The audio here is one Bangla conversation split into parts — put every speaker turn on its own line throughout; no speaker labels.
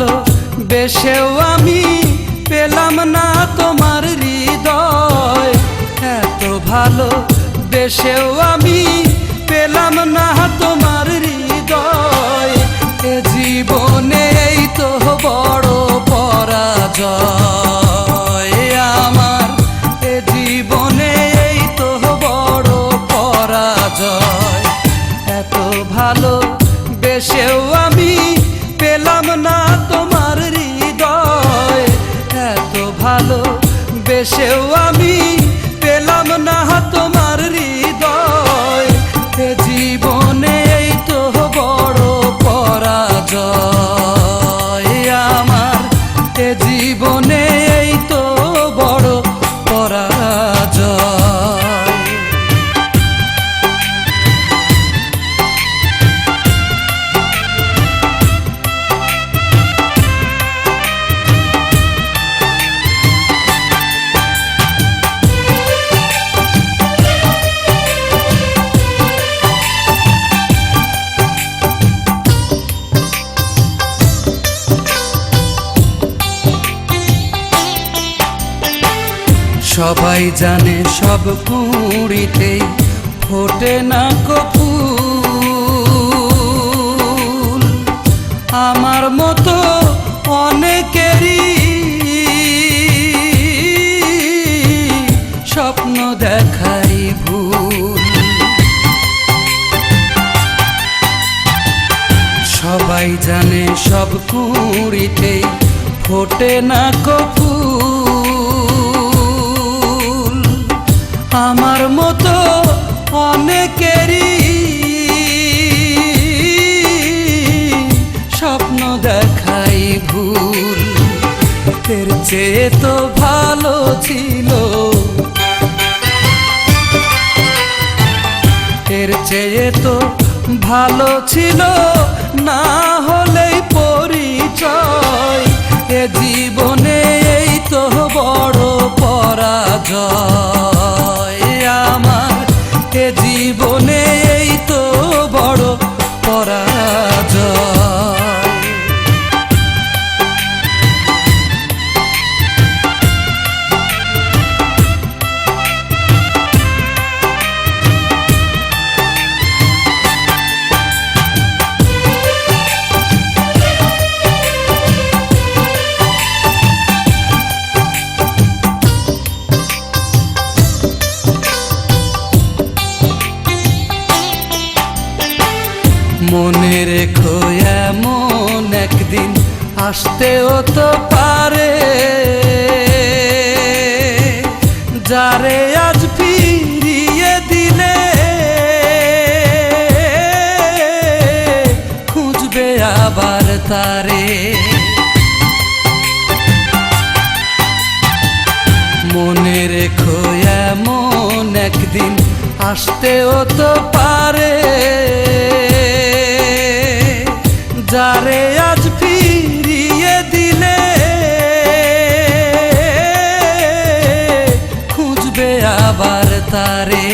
ভালো বেশেও আমি পেলাম না তোমার হৃদয়, এত ভালো বেশেও আমি পেলাম না তোমার হৃদয়। এ জীবনে এই তো বড় পরাজয় আমার, এ জীবনে এই তো বড় পরাজয়। এত ভালো বেশেও আমি পেলাম না তোমার হৃদয়, এত ভালো বেশেও আমি পেলাম না তোমার হৃদয়। এ জীবনে এই তো বড় পরাজয় আমার, এ জীবনে এই তো বড় পরাজয়। সবাই জানে সব কুঁড়িতেই ফোটে না ফুল, আমার মতো অনেকেরই স্বপ্ন দেখাই ভুল। সবাই জানে সব কুঁড়িতেই ফোটে না ফুল, আমার মতো অনেকেরই স্বপ্ন দেখাই ভুল। এর চেয়ে তো ভালো ছিল, এর চেয়ে তো ভালো ছিল না হলেই পরিচয়। এ জীবনে এই তো বড় পরাজয় আমার, এ জীবনে এই তো বড় পরাজয়। মনে রেখো এমন একদিন আসতেও তো পারে, যারে আজ ফিরিয়ে দিলে খুঁজবে আবার তারে। মনে রেখো এমন একদিন আসতেও তো পারে, যারে আজ ফিরিয়ে দিলে খুঁজবে আবার তারে।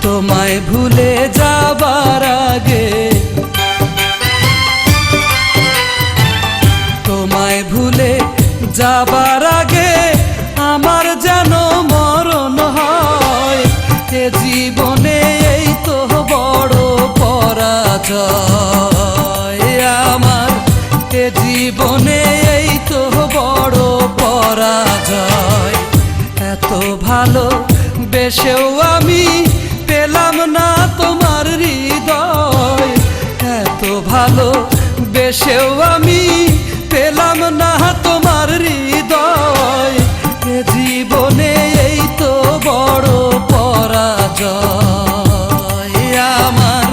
তোমায় ভুলে যাবার আগে, তোমায় ভুলে যাবার আগে আমার যেন মরণ হয়। এ জীবনে এই তো বড় পরাজয় আমার, এ জীবনে এই তো বড় পরাজয়। এত ভালো বেশেও আমি পেলাম না তোমার হৃদয়, এত ভালো বেশেও আমি পেলাম না তোমার হৃদয়। এ জীবনে এই তো বড় পরাজয় আমার,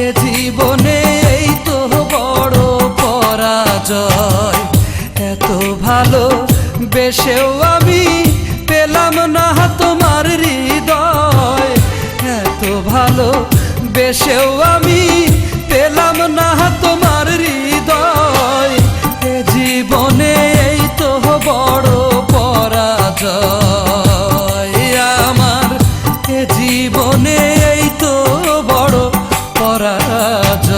এ জীবনে এই তো বড় পরাজয়। এত ভালো বেশেও আমি পেলাম না তোমার হৃদয়, এত ভালো বেশেও আমি পেলাম না তোমার হৃদয়। এ জীবনে এই তো বড় পরাজয় আমার, এ জীবনে এই তো বড় পরাজয়।